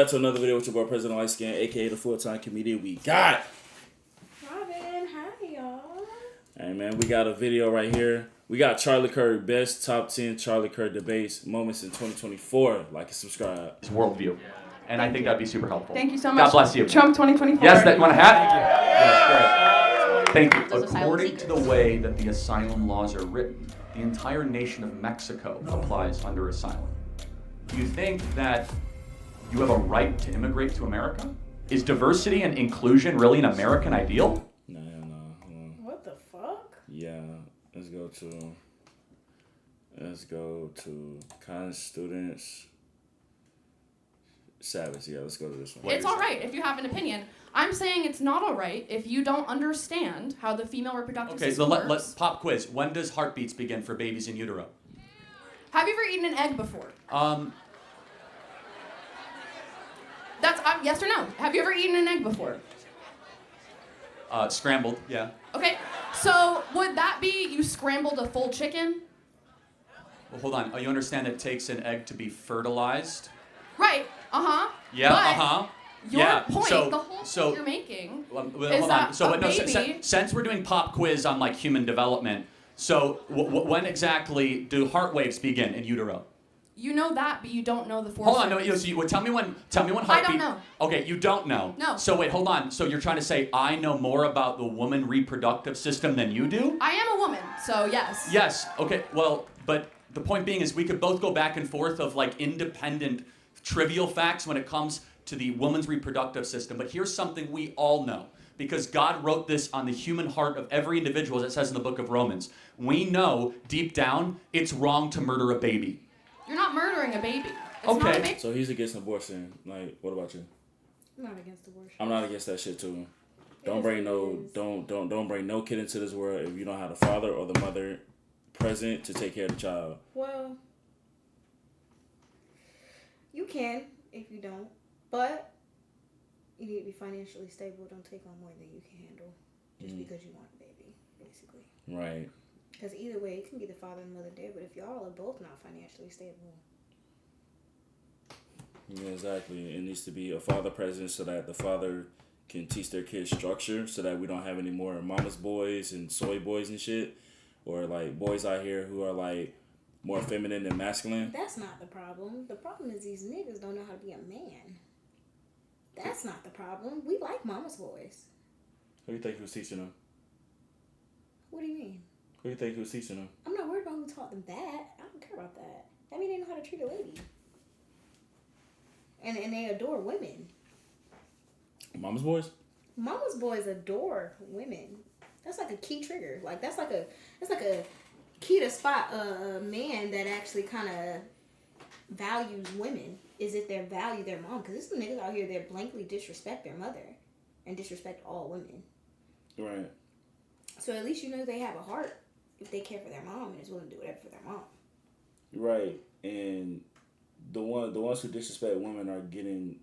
back to another video with your boy President Lightskin, aka the full-time comedian. We got Robin, hi y'all. Hey man, we got a video right here. We got Charlie Kirk, best top 10 Charlie Kirk debates moments in 2024. Like and subscribe. His worldview. And I think that'd be super helpful. Thank you so much. God bless you. Trump 2024. Yes, that you want a hat? Yes, great. Thank you. According to the way that the asylum laws are written, the entire nation of Mexico applies under asylum. Do you think that you have a right to immigrate to America? Is diversity and inclusion really an American ideal? No. What the fuck? Yeah, let's go to college students. Savage, yeah, let's go to this one. It's all right if you have an opinion. I'm saying it's not all right if you don't understand how the female reproductive system works. Let's pop quiz. When does heartbeats begin for babies in utero? Have you ever eaten an egg before? That's yes or no. Have you ever eaten an egg before? Scrambled, yeah. Okay, so would that be you scrambled a full chicken? Well, hold on. You understand that it takes an egg to be fertilized? Right. Yeah. But Your point, So, the whole so point you're making, well, is hold that on. So, a baby. since we're doing pop quiz on like human development, so when exactly do heart waves begin in utero? You know that, but you don't know the force. Hold on, no. Tell me when heartbeat. I don't know. Okay, you don't know. No. So wait, hold on. So you're trying to say I know more about the woman reproductive system than you do? I am a woman, so yes. Yes. Okay. Well, but the point being is we could both go back and forth of like independent, trivial facts when it comes to the woman's reproductive system. But here's something we all know. Because God wrote this on the human heart of every individual, as it says in the book of Romans. We know deep down it's wrong to murder a baby. You're not murdering a baby. It's Okay. Not a baby. So he's against abortion. Like, what about you? I'm not against abortion. I'm not against that shit too. Don't Yes, bring it no is. don't bring no kid into this world if you don't have the father or the mother present to take care of the child. Well, you can if you don't, but you need to be financially stable. Don't take on more than you can handle just because you want a baby, basically. Right. Because either way, it can be the father and mother dead, but if y'all are both not financially stable. Yeah, exactly. It needs to be a father present so that the father can teach their kids structure so that we don't have any more mama's boys and soy boys and shit. Or like boys out here who are like more feminine than masculine. That's not the problem. The problem is these niggas don't know how to be a man. That's not the problem. We like mama's boys. Who do you think who's teaching them? What do you mean? Who do you think who's teaching them? I'm not worried about who taught them that. I don't care about that. That means they know how to treat a lady. And they adore women. Mama's boys? Mama's boys adore women. That's like a key trigger. Like that's like a key to spot a man that actually kind of values women. Is if they value their mom. Because there's some niggas out here that blankly disrespect their mother and disrespect all women. Right. So at least you know they have a heart if they care for their mom and is willing to do whatever for their mom. Right. And the ones who disrespect women are getting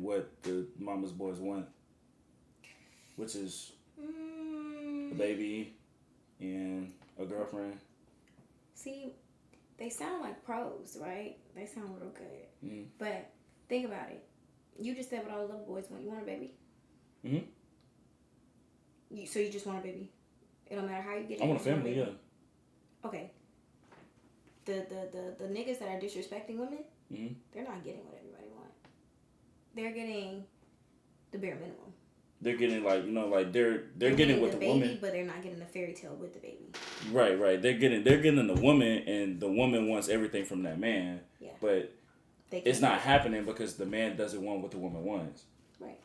what the mama's boys want. Which is a baby and a girlfriend. See, they sound like pros, right? They sound real good. Mm. But think about it. You just said what all the little boys want. You want a baby? Mm-hmm. So you just want a baby? It don't matter how you get it. I want a you family, baby. yeah. Okay. The niggas that are disrespecting women, they're not getting what everybody wants. They're getting the bare minimum. They're getting they're getting with the baby, woman, but they're not getting the fairy tale with the baby. Right. They're getting the woman, and the woman wants everything from that man. Yeah. But it's not happening because the man doesn't want what the woman wants. Right.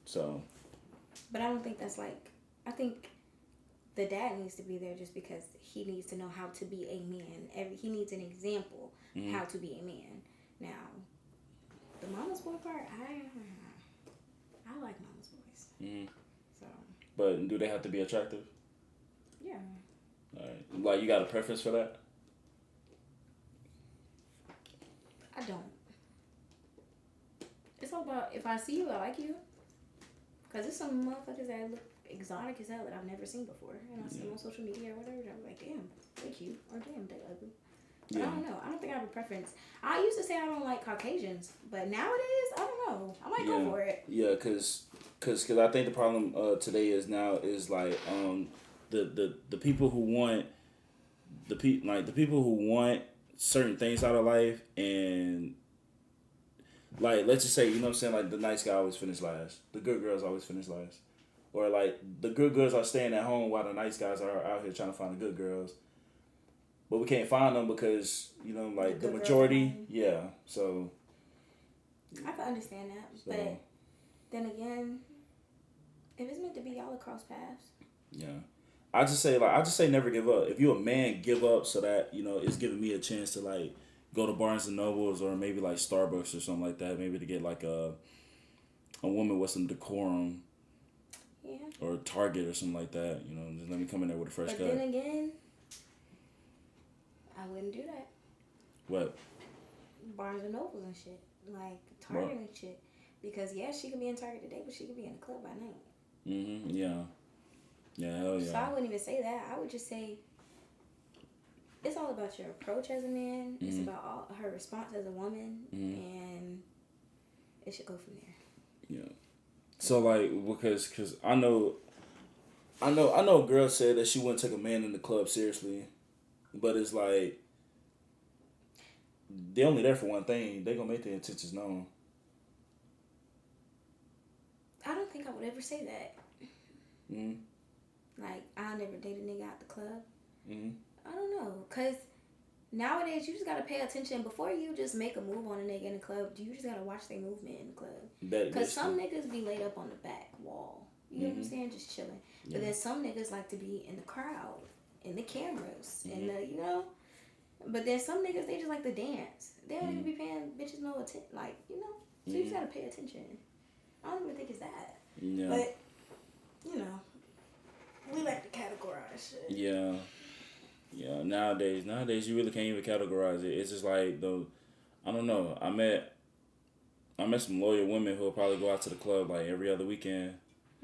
So. But I don't think that's like. I think the dad needs to be there just because he needs to know how to be a man. He needs an example how to be a man. Now, the mama's boy part, I like mama's boys. Mm-hmm. So. But do they have to be attractive? Yeah. All right. Like you got a preference for that? I don't. It's all about if I see you, I like you. Cause there's some motherfuckers that look exotic as hell that I've never seen before, and I see them on social media or whatever. And I'm like, damn, they cute, or damn, they ugly. But I don't know. I don't think I have a preference. I used to say I don't like Caucasians, but nowadays I don't know. I might go for it. Yeah, cause I think the problem today is like the people who want the people who want certain things out of life, and like let's just say, you know what I'm saying, like the nice guy always finish last, the good girls always finish last, or like the good girls are staying at home while the nice guys are out here trying to find the good girls, but we can't find them because, you know, like the majority, so I can understand that, so, but then again, if it's meant to be, y'all will cross paths. Yeah. I just say never give up. If you're a man, give up so that, you know, it's giving me a chance to like go to Barnes and Nobles or maybe like Starbucks or something like that. Maybe to get like a woman with some decorum. Yeah. Or Target or something like that. You know, just let me come in there with a fresh cut. But then again, I wouldn't do that. What? Barnes and Nobles and shit. Like Target and shit. Because she could be in Target today, but she could be in the club by night. Mm-hmm. Yeah. Yeah, hell yeah. So I wouldn't even say that. I would just say it's all about your approach as a man. Mm-hmm. It's about her response as a woman, and it should go from there. Yeah. So like, because I know a girl said that she wouldn't take a man in the club seriously, but it's like they're only there for one thing. They gonna make their intentions known. I don't think I would ever say that. Mm-hmm. Like, I'll never date a nigga out the club. Mm-hmm. I don't know. Because nowadays, you just got to pay attention. Before you just make a move on a nigga in the club, you just got to watch their movement in the club. Because some niggas be laid up on the back wall. You know what I'm saying? Just chilling. Yeah. But then some niggas like to be in the crowd, in the cameras, in the, you know. But then some niggas, they just like to dance. They don't even be paying bitches no attention. Like, you know. So you just got to pay attention. I don't even think it's that. Yeah. But, you know. We like to categorize shit. Yeah. Yeah. Nowadays you really can't even categorize it. It's just like I don't know. I met some loyal women who'll probably go out to the club like every other weekend.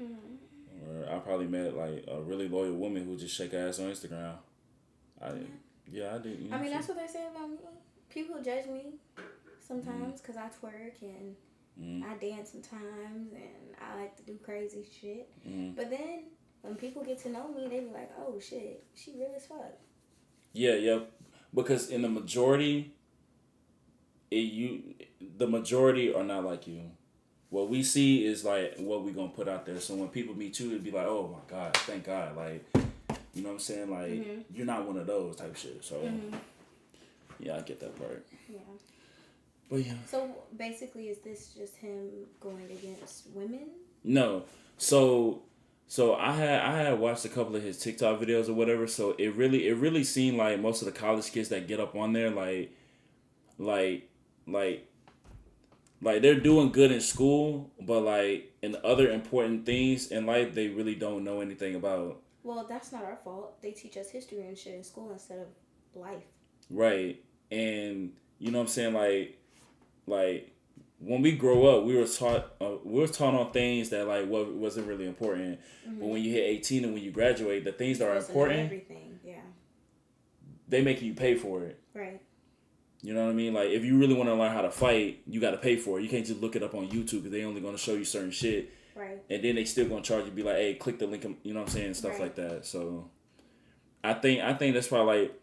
Mm-hmm. Or I probably met like a really loyal woman who just shake her ass on Instagram. I did. You know, I mean, that's what they say about me. People judge me sometimes because I twerk and I dance sometimes and I like to do crazy shit. But then when people get to know me, they be like, "Oh shit, she real as fuck." Yeah, because in the majority, the majority are not like you. What we see is like what we gonna put out there. So when people meet you, it'd be like, "Oh my God, thank God!" Like, you know what I'm saying? Like, you're not one of those type shit. So, yeah, I get that part. Yeah. But yeah. So basically, is this just him going against women? No. So I had watched a couple of his TikTok videos or whatever. So it really seemed like most of the college kids that get up on there like they're doing good in school, but like in other important things in life they really don't know anything about. Well, that's not our fault. They teach us history and shit in school instead of life. Right. And you know what I'm saying, like when we grow up, we were taught on things that like wasn't really important. But when you hit 18 and when you graduate, the things that are important, everything, they make you pay for it. Right. You know what I mean? Like if you really want to learn how to fight, you got to pay for it. You can't just look it up on YouTube because they only going to show you certain shit. Right. And then they still going to charge you, be like, hey, click the link. You know what I'm saying? Stuff like that. So I think that's probably like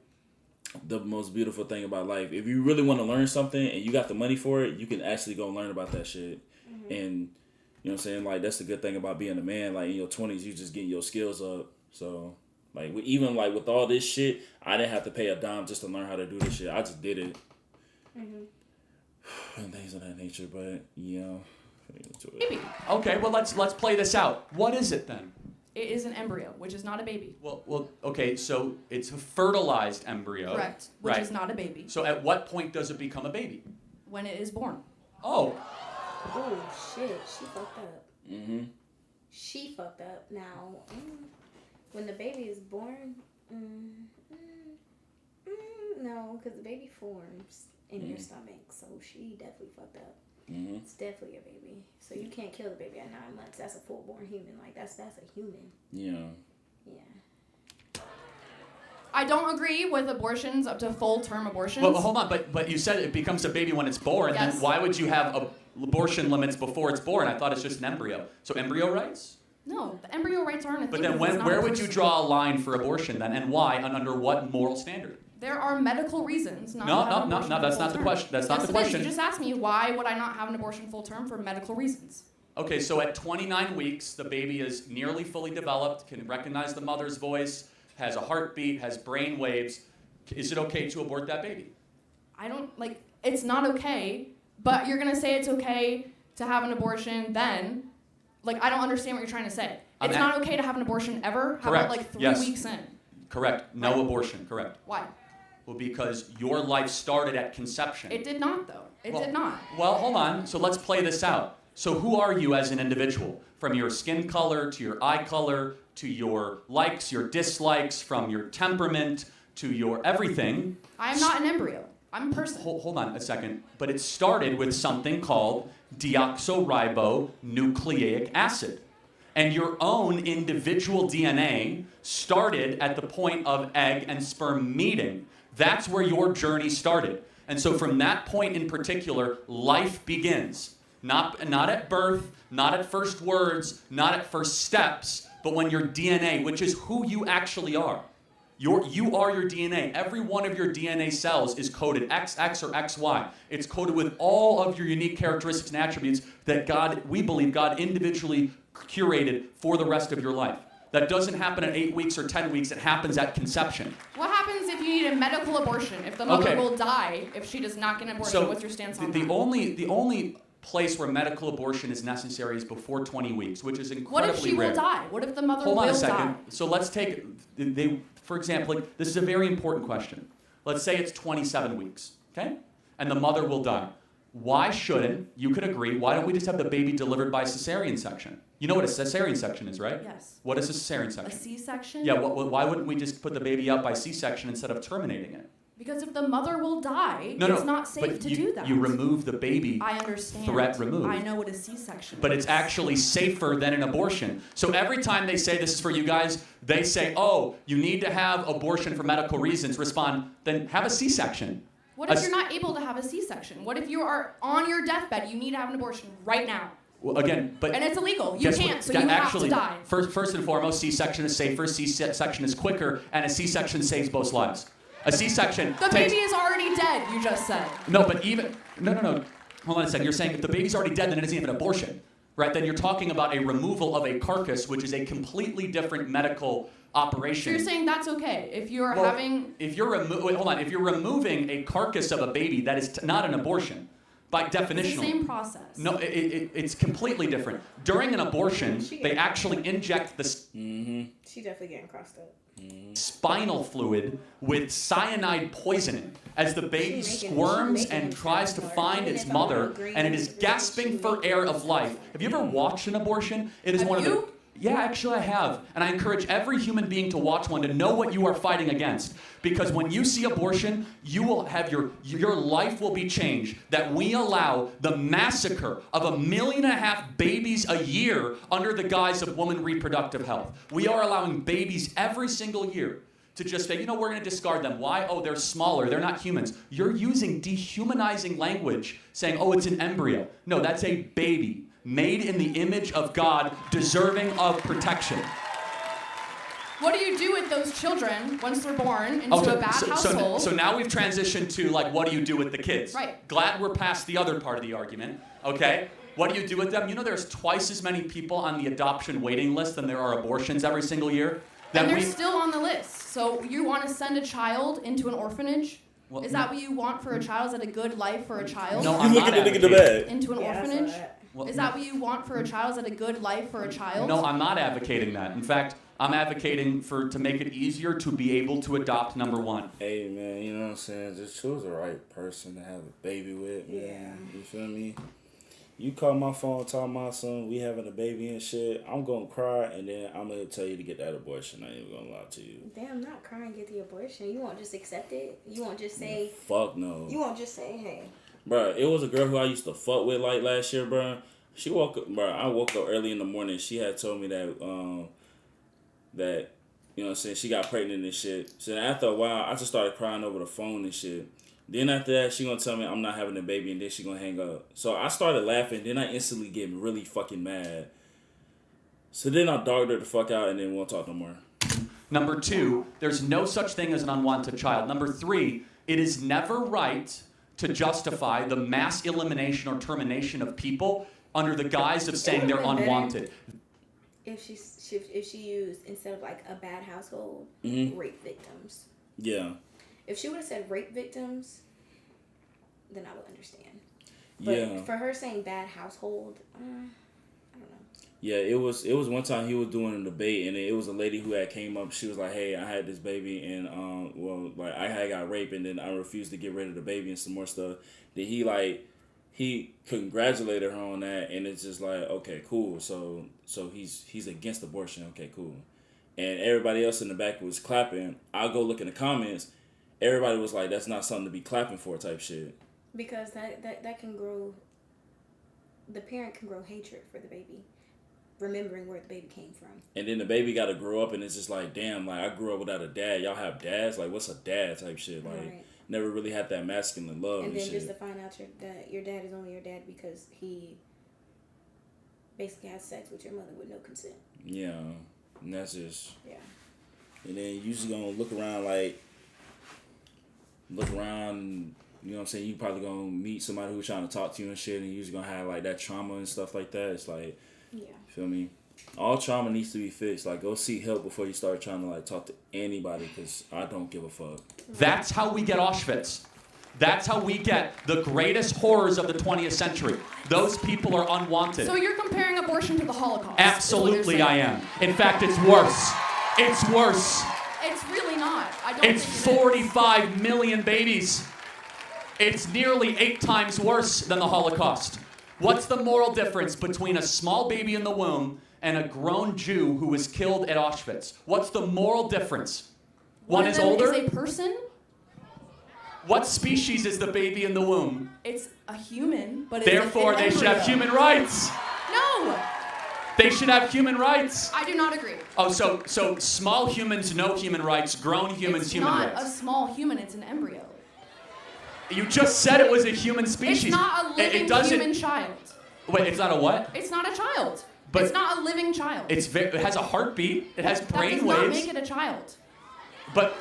the most beautiful thing about life. If you really want to learn something and you got the money for it, you can actually go learn about that shit. And you know what I'm saying, like that's the good thing about being a man. Like in your 20s, you just getting your skills up. So like even like with all this shit, I didn't have to pay a dime just to learn how to do this shit. I just did it. And things of that nature. But you know, baby. Okay, well let's play this out. What is it then? It is an embryo, which is not a baby. Well, okay, so it's a fertilized embryo. Correct, which is not a baby. So at what point does it become a baby? When it is born. Oh. Oh, shit. She fucked up. She fucked up. Now, when the baby is born, no, because the baby forms in your stomach. So she definitely fucked up. It's definitely a baby. So you can't kill the baby at 9 months. That's a full-born human. Like, that's a human. Yeah. Yeah. I don't agree with abortions up to full-term abortions. But hold on, but you said it becomes a baby when it's born. Yes. Then why would you have abortion limits before it's born? I thought it's just an embryo. So embryo rights? No, the embryo rights aren't a thing. But then because it's not where a would you person. draw a line for abortion then, and why, and under what moral standard? There are medical reasons not to have an No, abortion that's full not the term. question. That's not Yes, the it is. question. You just asked me why would I not have an abortion full term for medical reasons. Okay, so at 29 weeks, the baby is nearly fully developed, can recognize the mother's voice, has a heartbeat, has brain waves. Is it okay to abort that baby? I don't, like, it's not okay, but you're going to say it's okay to have an abortion then. Like, I don't understand what you're trying to say. It's not okay to have an abortion ever? How Correct. about, like, 3 Yes. weeks in? Correct. No Right. abortion. Correct. Why? Well, because your life started at conception. It did not, though. It did not. Well, hold on. So let's play this out. So who are you as an individual? From your skin color to your eye color to your likes, your dislikes, from your temperament to your everything. I am not an embryo. I'm a person. Hold on a second. But it started with something called deoxyribonucleic acid. And your own individual DNA started at the point of egg and sperm meeting. That's where your journey started. And so from that point in particular, life begins. Not at birth, not at first words, not at first steps, but when your DNA, which is who you actually are. You are your DNA. Every one of your DNA cells is coded XX or XY. It's coded with all of your unique characteristics and attributes that we believe God individually curated for the rest of your life. That doesn't happen at 8 weeks or 10 weeks. It happens at conception. What happens if you need a medical abortion? If the mother will die if she does not get an abortion? So what's your stance on the that? only place where medical abortion is necessary is before 20 weeks, which is incredibly rare. What if she will die? What if the mother will die? Hold on a second. So let's take, for example, this is a very important question. Let's say it's 27 weeks, okay? And the mother will die. Why shouldn't, you could agree, why don't we just have the baby delivered by cesarean section? You know what a cesarean section is, right? Yes. What is a cesarean A section? C-section? Yeah, why wouldn't we just put the baby out by C-section instead of terminating it? Because if the mother will die, No, it's not safe to do that. You remove the baby. I understand. Threat removed. I know what a C-section But is. it's actually safer than an abortion. So every time they say, this is for you guys, they say, oh, you need to have abortion for medical reasons, respond, then have a C-section. What if you're not able to have a C-section? What if you are on your deathbed, you need to have an abortion right now? Well, again, but... And it's illegal. You guess can't, what? so you Actually, have to die. First and foremost, C-section is safer, C-section is quicker, and a C-section saves both lives. A C-section The takes... baby is already dead, you just said. No, but even... No. Hold on a second. You're saying if the baby's already dead, then it isn't even an abortion. Right? Then you're talking about a removal of a carcass, which is a completely different medical operation. So you're saying that's okay if you're having... If you're if you're removing a carcass of a baby, that is not an abortion, by definition. It's the same process. No, it's completely different. During an abortion, they actually inject the She definitely getting crossed up. spinal fluid with cyanide poisoning as the baby squirms and tries to find its mother, and it is gasping for air of life. Have you ever watched an abortion? It is one of the... Yeah, actually I have. And I encourage every human being to watch one to know what you are fighting against. Because when you see abortion, you will have your life will be changed. That we allow the massacre of 1.5 million babies a year under the guise of woman reproductive health. We are allowing babies every single year to just say, we're going to discard them. Why? Oh, they're smaller. They're not humans. You're using dehumanizing language saying, oh, it's an embryo. No, that's a baby. Made in the image of God, deserving of protection. What do you do with those children once they're born into a bad household? So now we've transitioned to, what do you do with the kids? Right. Glad we're past the other part of the argument, okay? What do you do with them? There's twice as many people on the adoption waiting list than there are abortions every single year. And they're still on the list. So you want to send a child into an orphanage? Well, is that what you want for a child? Is that a good life for a child? No, I'm not advocating. Into an orphanage? Is that what you want for a child? Is that a good life for a child? No, I'm not advocating that. In fact, I'm advocating to make it easier to be able to adopt, number one. Hey, man, you know what I'm saying? Just choose the right person to have a baby with, man. Yeah. You feel me? You call my phone, tell my son we having a baby and shit, I'm going to cry, and then I'm going to tell you to get that abortion. I ain't even going to lie to you. Damn, not cry and get the abortion. You won't just accept it? You won't just say... Fuck no. You won't just say, hey... Bruh, it was a girl who I used to fuck with last year, bruh. She woke up, bruh, I woke up early in the morning. She had told me that You know what I'm saying? She got pregnant and shit. So then after a while, I just started crying over the phone and shit. Then after that, she gonna tell me I'm not having a baby, and then she gonna hang up. So I started laughing. Then I instantly get really fucking mad. So then I dogged her the fuck out, and then won't talk no more. Number 2, there's no such thing as an unwanted child. Number 3, it is never right to justify the mass elimination or termination of people under the guise of saying they're unwanted. If she used, instead of like a bad household, rape victims. Yeah. If she would have said rape victims, then I would understand. But for her saying bad household, I don't know. Yeah, it was one time he was doing a debate, and it was a lady who had came up. She was like, "Hey, I had this baby, and I had got raped, and then I refused to get rid of the baby and some more stuff." Then he congratulated her on that, and it's just like, okay, cool. So he's against abortion. Okay, cool. And everybody else in the back was clapping. I'll go look in the comments. Everybody was like, "That's not something to be clapping for," type shit. Because that can grow. The parent can grow hatred for the baby, remembering where the baby came from. And then the baby got to grow up, and it's just like, damn, like I grew up without a dad. Y'all have dads? Like, what's a dad type shit? Like, right. Never really had that masculine love. And then shit. Just to find out that your dad is only your dad because he basically has sex with your mother with no consent. Yeah, and that's just. Yeah. And then you just gonna look around, you know what I'm saying? You probably gonna meet somebody who's trying to talk to you and shit, and you're just gonna have like that trauma and stuff like that. It's like, feel me? All trauma needs to be fixed. Like, go seek help before you start trying to like talk to anybody, because I don't give a fuck. That's how we get Auschwitz. That's how we get the greatest horrors of the 20th century. Those people are unwanted. So you're comparing abortion to the Holocaust? Absolutely, I am. In fact, it's worse. It's worse. It's really not. It's 45 million babies. It's nearly 8 times worse than the Holocaust. What's the moral difference between a small baby in the womb and a grown Jew who was killed at Auschwitz? What's the moral difference? One is older? Is a person? What species is the baby in the womb? It's a human, but therefore they should have human rights. No. They should have human rights. I do not agree. Oh, so small humans, no human rights. Grown humans, human rights. It's not a small human. It's an embryo. You just said it was a human species. It's not a living human child. Wait, it's not a what? It's not a child. But it's not a living child. It has a heartbeat. It has brain waves. That does not make it a child. But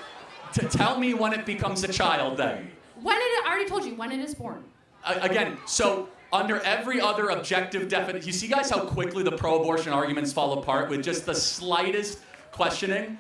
to tell me when it becomes a child, then. I already told you, when it is born. Again, so under every other objective definition, you see, guys, how quickly the pro-abortion arguments fall apart with just the slightest questioning?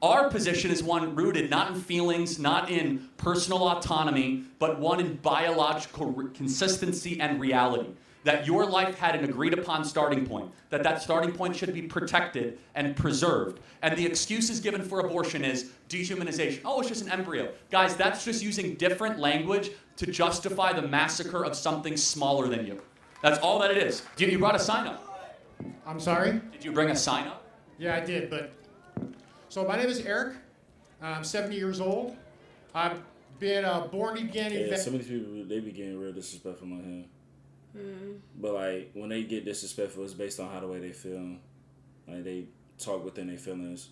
Our position is one rooted not in feelings, not in personal autonomy, but one in biological consistency and reality. That your life had an agreed upon starting point, that starting point should be protected and preserved. And the excuses given for abortion is dehumanization. Oh, it's just an embryo. Guys, that's just using different language to justify the massacre of something smaller than you. That's all that it is. You brought a sign up. I'm sorry? Did you bring a sign up? Yeah, I did, but... So my name is Eric. I'm 70 years old. I've been a born-again... Yeah, some of these people, they be getting real disrespectful on him. But like when they get disrespectful, it's based on how the way they feel. Like they talk within their feelings.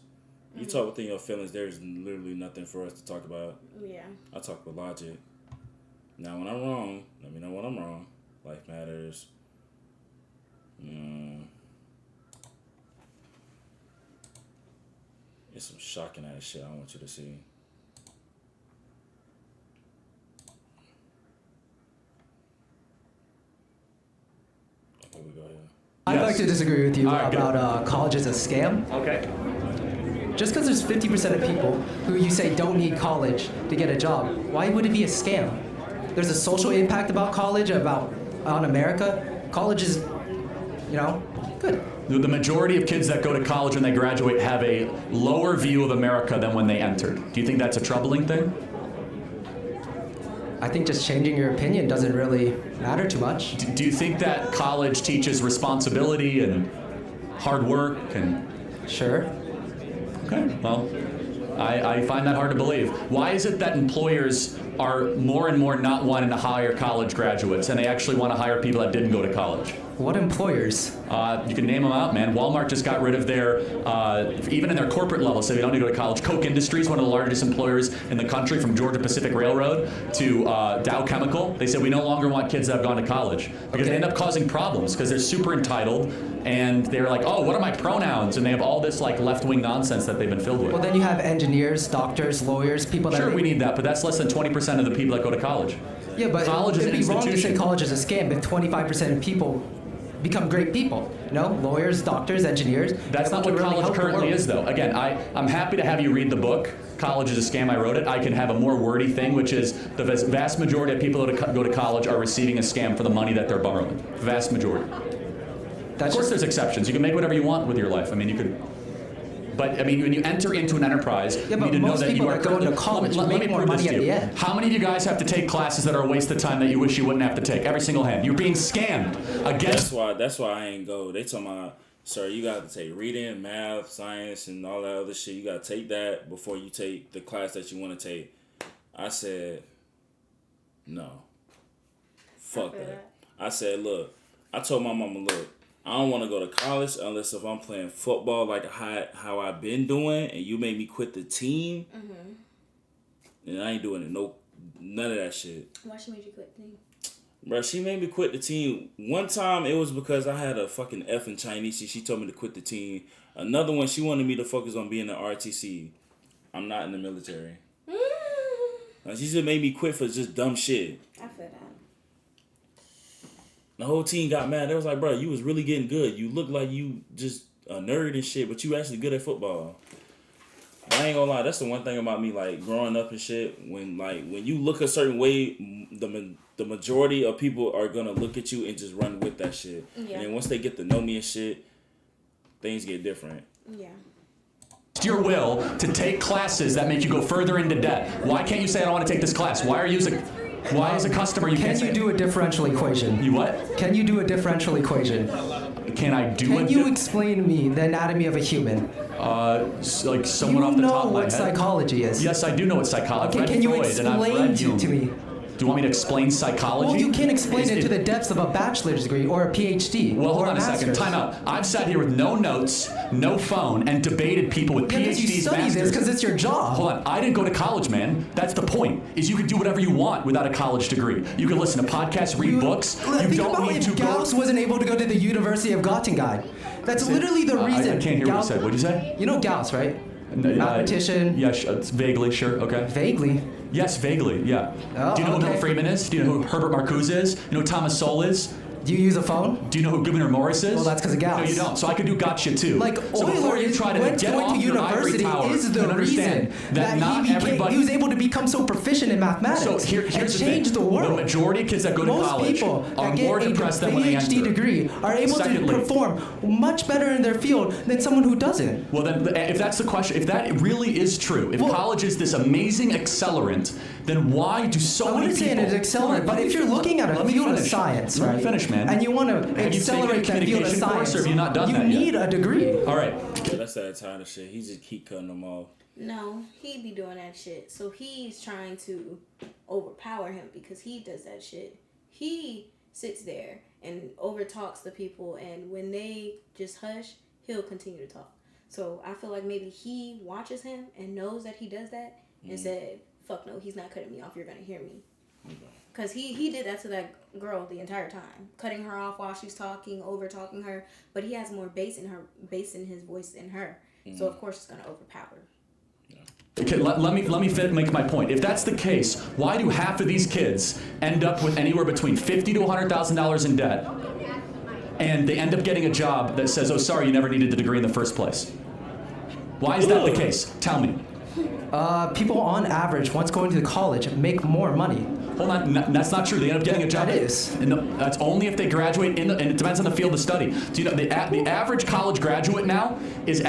You talk within your feelings, there's literally nothing for us to talk about. Yeah. I talk with logic. Now when I'm wrong, let me know when I'm wrong. Life matters. It's some shocking ass shit I want you to see. Here we go here. I'd like to disagree with you about college as a scam. Okay. Just because there's 50% of people who you say don't need college to get a job, why would it be a scam? There's a social impact about college, on America. College is, good. The majority of kids that go to college when they graduate have a lower view of America than when they entered. Do you think that's a troubling thing? I think just changing your opinion doesn't really matter too much. Do you think that college teaches responsibility and hard work and... Sure. Okay, well, I find that hard to believe. Why is it that employers are more and more not wanting to hire college graduates and they actually want to hire people that didn't go to college? What employers? You can name them out, man. Walmart just got rid of their, even in their corporate level, so they don't need to go to college. Koch Industries, one of the largest employers in the country, from Georgia Pacific Railroad to Dow Chemical. They said we no longer want kids that have gone to college because they end up causing problems because they're super entitled and they're like, oh, what are my pronouns? And they have all this like left-wing nonsense that they've been filled with. Well, then you have engineers, doctors, lawyers, people that Sure, we need that, but that's less than 20% of the people that go to college. Yeah, but college is an it'd be wrong to say institution. college is a scam if 25% of people become great people. Lawyers, doctors, engineers. That's not what college currently is, though. Again, I'm happy to have you read the book. College is a Scam. I wrote it. I can have a more wordy thing, which is the vast majority of people that go to college are receiving a scam for the money that they're borrowing. Vast majority. Of course, there's exceptions. You can make whatever you want with your life. I mean, you could. But I mean, when you enter into an enterprise, you need to know that you are going to college let me prove this to you. How many of you guys have to take classes that are a waste of time that you wish you wouldn't have to take? Every single hand. You're being scammed. That's why I ain't go. They talking about, sir, you got to take reading, math, science, and all that other shit. You got to take that before you take the class that you want to take. I said, no. Fuck that. I said, look, I told my mama, look, I don't want to go to college unless if I'm playing football like how I've been doing, and you made me quit the team. And I ain't doing it. None of that shit. Why she made you quit the team? Bro, she made me quit the team. One time it was because I had a fucking F in Chinese. She told me to quit the team. Another one, she wanted me to focus on being an RTC. I'm not in the military. She just made me quit for just dumb shit. I feel that. The whole team got mad. They was like, bro, you was really getting good. You look like you just a nerd and shit, but you actually good at football. But I ain't gonna lie, that's the one thing about me, like, growing up and shit. When you look a certain way, the majority of people are gonna look at you and just run with that shit. Yeah. And then once they get to know me and shit, things get different. Yeah. It's your will to take classes that make you go further into debt. Why can't you say I don't want to take this class? Why as a customer you can't say? Can you do a differential equation? You what? Can you do a differential equation? Can you explain to me the anatomy of a human? Like someone off the top of my head. You know what psychology is. Yes, I do know what psychology is. Okay, can you explain to me? Do you want me to explain psychology? Well, you can't explain it to the depths of a bachelor's degree or a PhD. Well, hold on a second. Time out. I've sat here with no notes, no phone, and debated people with PhDs, you study masters. this because it's your job. Hold on. I didn't go to college, man. That's the point. Is you can do whatever you want without a college degree. You can listen to podcasts, read books. You don't need to go. Gauss wasn't able to go to the University of Göttingen. That's literally the reason. I can't hear what you said. What'd you say? You know Gauss, right? Mathematician. Yes, vaguely, sure. Okay. Vaguely. Yes, vaguely, yeah. Oh, do you know who Bill Freeman is? Do you know who Herbert Marcuse is? You know who Thomas Sowell is? Do you use a phone? Do you know who Gouverneur Morris is? Well, that's because of Gauss. No, you don't. So I could do gotcha too. Like, so before you try to get off your ivory tower is the and understand reason that not everybody... he was able to become so proficient in mathematics. So here's and the change thing. the world. The majority of kids that go to college are more depressed than when they enter. PhD degree are able to perform much better in their field than someone who doesn't. Well, then, if that's the question, if that really is true, if college is this amazing accelerant, then why do so many people... I wouldn't say it's an accelerant, but if you're looking at a field of science, right? Let me finish, man. And you want to accelerate that field of science, or have you not done that need a degree. All right. Yeah, that's that kind of shit. He just keep cutting them off. No, he be doing that shit. So he's trying to overpower him because he does that shit. He sits there and overtalks the people, and when they just hush, he'll continue to talk. So I feel like maybe he watches him and knows that he does that and said, fuck no, he's not cutting me off. You're going to hear me. Because he did that to that girl the entire time. Cutting her off while she's talking, over-talking her. But he has more bass in his voice than her. So, of course, it's going to overpower. Okay, let me make my point. If that's the case, why do half of these kids end up with anywhere between $50,000 to $100,000 in debt, and they end up getting a job that says, oh, sorry, you never needed the degree in the first place? Why is that the case? Tell me. People on average, once going to college, make more money. Hold on, that's not true. They end up getting a job. That is. That's only if they graduate, and it depends on the field of study. Do you know the average college graduate now is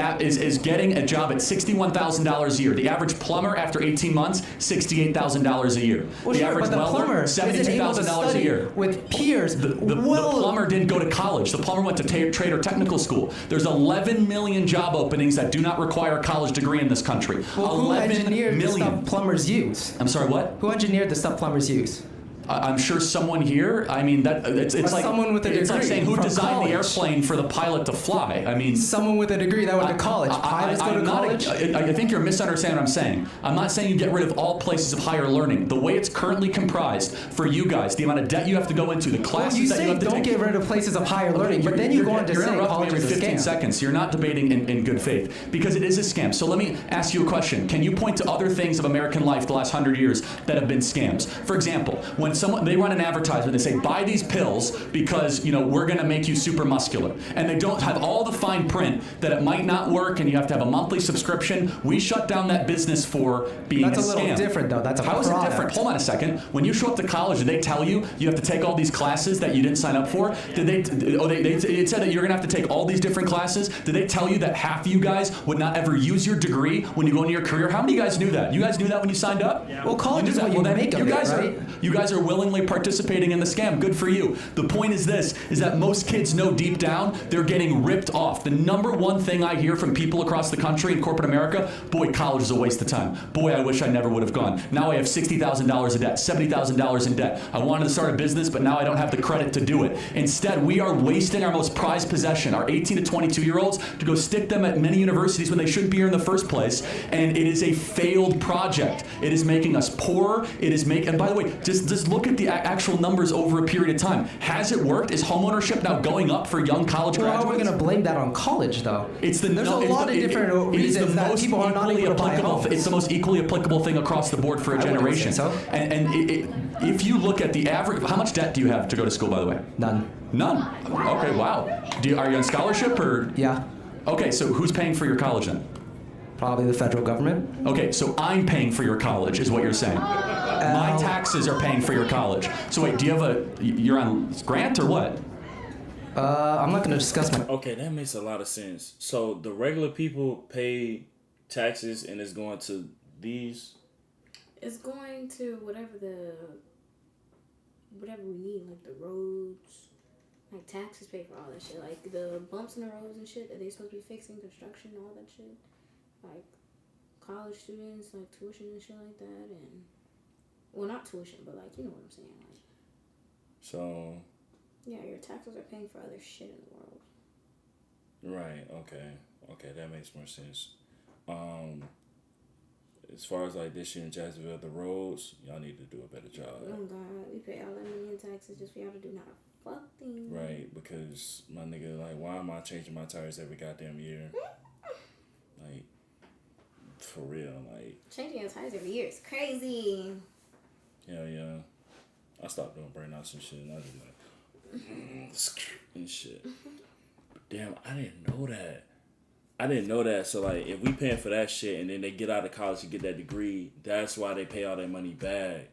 getting a job at $61,000 a year. The average plumber after 18 months, $68,000 a year. Well, the average welder, $72,000 a year. With peers, the plumber didn't go to college. The plumber went to trade or technical school. There's 11 million job openings that do not require a college degree in this country. Well, 11 who engineered million. the stuff plumbers use? I'm sorry, what? Who engineered the stuff plumbers use? I'm sure someone here. I mean, that it's like someone with a it's like degree saying who from designed college. the airplane for the pilot to fly. I mean, Someone with a degree that went to college. Pilots go to college. I think you're misunderstanding what I'm saying. I'm not saying you get rid of all places of higher learning. The way it's currently comprised for you guys, the amount of debt you have to go into, the classes you that say you have to don't take. get rid of places of higher learning, but then you go on to You're say interrupting college me is every a 15 scam. seconds. You're not debating in good faith because it is a scam. So let me ask you a question. Can you point to other things of American life the last 100 years that have been scams? For example, when they run an advertisement, they say buy these pills because we're going to make you super muscular, and they don't have all the fine print that it might not work and you have to have a monthly subscription. We shut down that business for being That's a little scam. different though. That's a How is it product. different? Hold on a second. When you show up to college, did they tell you have to take all these classes that you didn't sign up for? Did they? It said that you're gonna have to take all these different classes. Did they tell you that half of you guys would not ever use your degree when you go into your career? How many of you guys knew that? You guys knew that when you signed up? Yeah. Well, college is what you then make of you it, guys right? You guys are willingly participating in the scam. Good for you. The point is this: is that most kids know deep down they're getting ripped off. The number one thing I hear from people across the country in corporate America: boy, college is a waste of time. Boy, I wish I never would have gone. Now I have $60,000 in debt, $70,000 in debt. I wanted to start a business, but now I don't have the credit to do it. Instead, we are wasting our most prized possession, our 18 to 22-year-olds, to go stick them at many universities when they shouldn't be here in the first place. And it is a failed project. It is making us poorer. And by the way, just look at the actual numbers over a period of time. Has it worked? Is homeownership now going up for young college Well, graduates? how are we going to blame that on college, though? There's a lot of different reasons that people are not able to buy homes. It's the most equally applicable thing across the board for a generation. say so. And if you look at the average, how much debt do you have to go to school, by the way? None. Okay, wow. Are you on scholarship or? Yeah. Okay, so who's paying for your college then? Probably the federal government. Okay, so I'm paying for your college, is what you're saying. My taxes are paying for your college. So wait, you're on grant or what? I'm not going to discuss my... Okay, that makes a lot of sense. So the regular people pay taxes and it's going to these? It's going to whatever we need, like the roads, like taxes pay for all that shit. Like the bumps in the roads and shit that they supposed to be fixing, construction, all that shit. Like college students, like tuition and shit like that, and well, not tuition, but like you know what I'm saying, like. So. Yeah, your taxes are paying for other shit in the world. Right. Okay, that makes more sense. As far as like this year in Jacksonville, the roads, y'all need to do a better job. Oh God, we pay all that money in taxes just for y'all to do not a fuck thing. Right, because my nigga, like, why am I changing my tires every goddamn year? Like, for real, like. Changing your tires every year is crazy. Hell yeah. I stopped doing burnouts and shit, and I was like, and shit. But damn, I didn't know that. So like, if we paying for that shit and then they get out of college and get that degree, that's why they pay all that money back.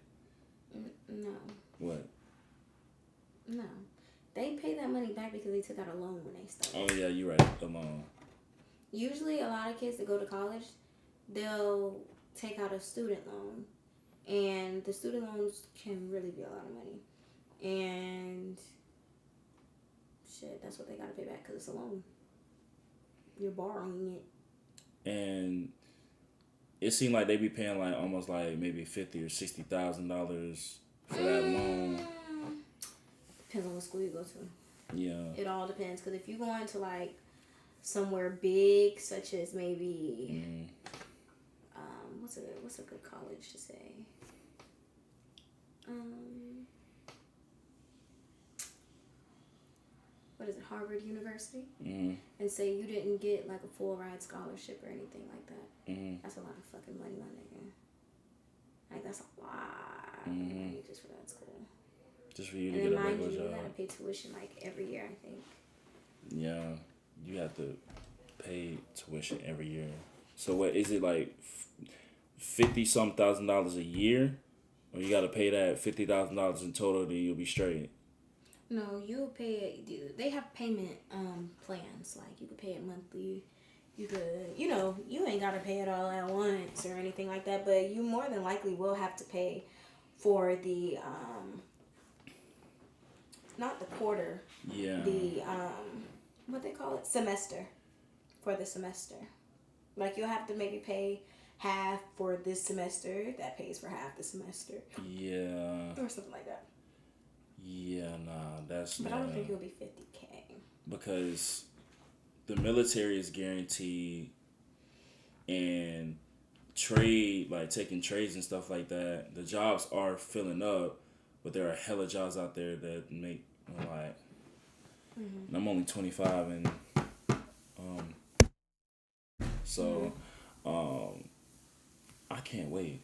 No. What? No. They pay that money back because they took out a loan when they started. Oh yeah, you're right. A loan. Usually a lot of kids that go to college, they'll take out a student loan. And the student loans can really be a lot of money. And shit, that's what they gotta pay back because it's a loan. You're borrowing it. And it seemed like they be paying like almost like maybe $50,000 or $60,000 for that loan. Depends on what school you go to. Yeah. It all depends, because if you go into like somewhere big, such as maybe what's a good college to say? What is it, Harvard University? Mm-hmm. And say you didn't get like a full ride scholarship or anything like that. Mm-hmm. That's a lot of fucking money, my nigga. Like that's a lot of Mm-hmm. money just for that school. Just for you to And get then a mind regular you, job. you gotta pay tuition like every year, I think. Yeah, you have to pay tuition every year. So what is it like, $50-some thousand a year, or you got to pay that $50,000 in total, then you'll be straight? No, you'll pay it. They have payment plans. Like you could pay it monthly. You could, you ain't gotta pay it all at once or anything like that. But you more than likely will have to pay for the not the quarter. Yeah. The what they call it, semester. For the semester, like you'll have to maybe pay half for this semester that pays for half the semester. Yeah. Or something like that. Yeah, nah, that's. But I don't think it'll be $50K. Because the military is guaranteed, and trade, like taking trades and stuff like that, the jobs are filling up, but there are hella jobs out there that make like. And I'm only 25, and so I can't wait.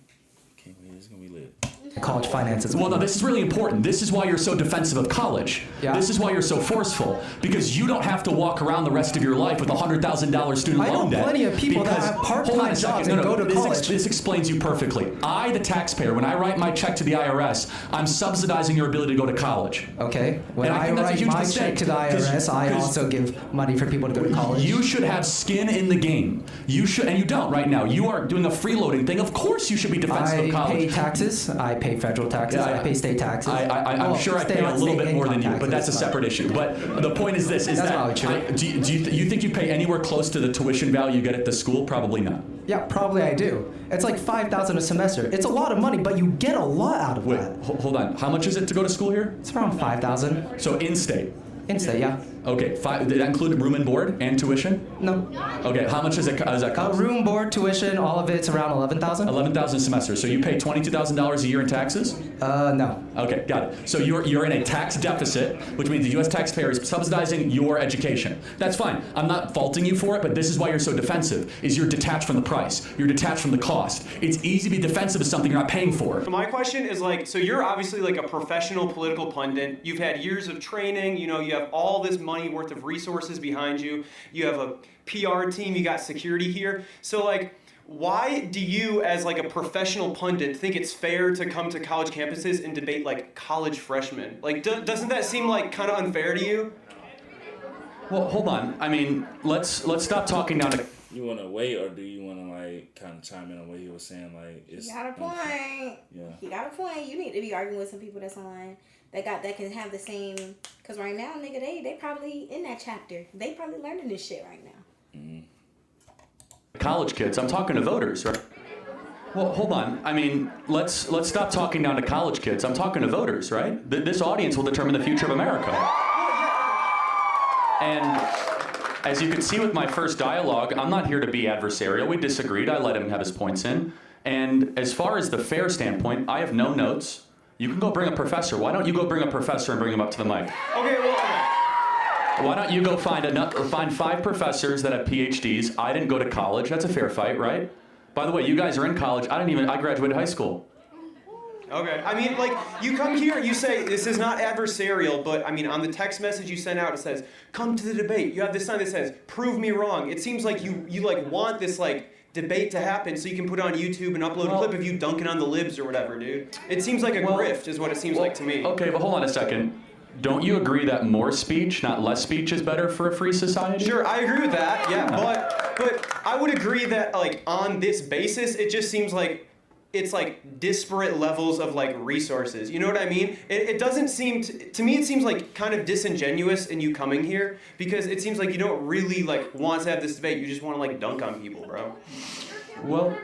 It's gonna be lit. College finances. Well, no, this is really important. This is why you're so defensive of college. Yeah. This is why you're so forceful, because you don't have to walk around the rest of your life with $100,000 student loan debt. I know plenty of people that have part-time jobs and go to college. This explains you perfectly. I, the taxpayer, when I write my check to the IRS, I'm subsidizing your ability to go to college. Okay. When And I I think that's a write huge my mistake, check to the IRS, I also give money for people to go to college. You should have skin in the game. You should, and you don't right now. You are doing a freeloading thing. Of course you should be defensive of college. I pay taxes. I pay federal taxes. I pay state taxes. I'm sure I pay a little bit more than you, but that's a separate issue. But the point is this: do you think you pay anywhere close to the tuition value you get at the school? Probably not. Yeah, probably I do. It's like $5,000 a semester. It's a lot of money, but you get a lot out of Wait, that. Hold on. How much is it to go to school here? It's around $5,000. So in-state. In-state, yeah. Okay, did that include room and board and tuition? No. Okay, how much does that cost? Room, board, tuition, all of it's around $11,000. $11,000 a semester. So you pay $22,000 a year in taxes? No. Okay, got it. So you're in a tax deficit, which means the U.S. taxpayer is subsidizing your education. That's fine. I'm not faulting you for it, but this is why you're so defensive, is you're detached from the price. You're detached from the cost. It's easy to be defensive of something you're not paying for. So my question is like, so you're obviously like a professional political pundit. You've had years of training, you have all this money worth of resources behind you. You have a PR team, you got security here. So like, why do you, as like a professional pundit, think it's fair to come to college campuses and debate like college freshmen? Like, doesn't that seem like kind of unfair to you? Well, hold on. I mean, let's stop talking down to. You want to wait, or do you want to like kind of chime in on what he was saying? Like, it's He got a point. Yeah. He got a point. You need to be arguing with some people that's online that can have the same. Cause right now, nigga, they probably in that chapter. They probably learning this shit right now. College kids. I'm talking to voters, right? Well, hold on. I mean, let's stop talking down to college kids. I'm talking to voters, right? This audience will determine the future of America. And as you can see with my first dialogue, I'm not here to be adversarial. We disagreed. I let him have his points in. And as far as the fair standpoint, I have no notes. You can go bring a professor. Why don't you go bring a professor and bring him up to the mic? Okay, well, Why don't you go find 5 professors that have PhDs? I didn't go to college. That's a fair fight, right? By the way, you guys are in college. I graduated high school. okay. I mean, like, you come here, you say, this is not adversarial, but, I mean, on the text message you sent out, it says, come to the debate. You have this sign that says, prove me wrong. It seems like you like, want this, like, debate to happen so you can put it on YouTube and upload a clip of you dunking on the libs or whatever, dude. It seems like a grift is what it seems like to me. Okay, but hold on a second. Don't you agree that more speech, not less speech, is better for a free society? Sure, I agree with that, yeah, but I would agree that, like, on this basis, it just seems like it's like disparate levels of like resources. You know what I mean? It doesn't seem to me. It seems like kind of disingenuous in you coming here because it seems like you don't really like want to have this debate. You just want to like dunk on people, bro. Well,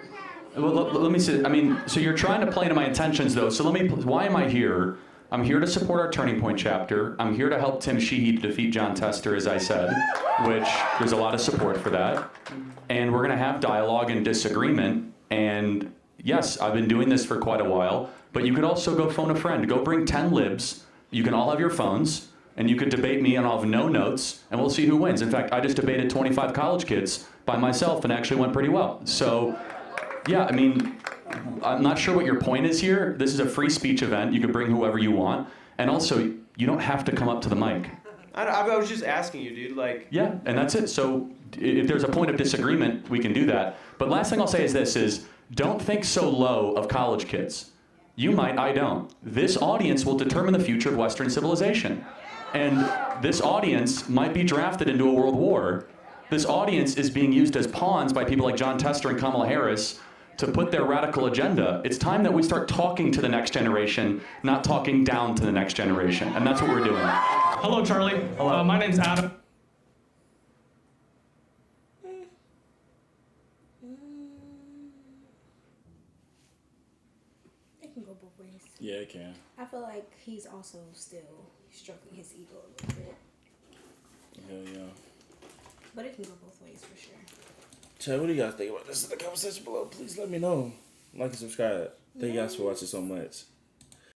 let me see. I mean, so you're trying to play into my intentions though. So why am I here? I'm here to support our Turning Point chapter. I'm here to help Tim Sheehy to defeat John Tester, as I said, which there's a lot of support for that. And we're going to have dialogue and disagreement. And yes, I've been doing this for quite a while, but you could also go phone a friend. Go bring 10 libs. You can all have your phones, and you could debate me, and I'll have no notes, and we'll see who wins. In fact, I just debated 25 college kids by myself, and actually went pretty well. So, yeah, I mean, I'm not sure what your point is here. This is a free speech event. You can bring whoever you want. And also, you don't have to come up to the mic. I was just asking you, dude. Like. Yeah, and that's it. So if there's a point of disagreement, we can do that. But last thing I'll say is this, is don't think so low of college kids. You might, I don't. This audience will determine the future of Western civilization. And this audience might be drafted into a world war. This audience is being used as pawns by people like John Tester and Kamala Harris to put their radical agenda. It's time that we start talking to the next generation, not talking down to the next generation. And that's what we're doing. Hello, Charlie. Hello. My name's Adam. go both ways. Yeah, it can. I feel like he's also still stroking his ego a little bit. Hell yeah. But it can go both ways for sure. Chad, what do you guys think about this in the conversation below? Please let me know. Like and subscribe. Thank you guys for watching so much.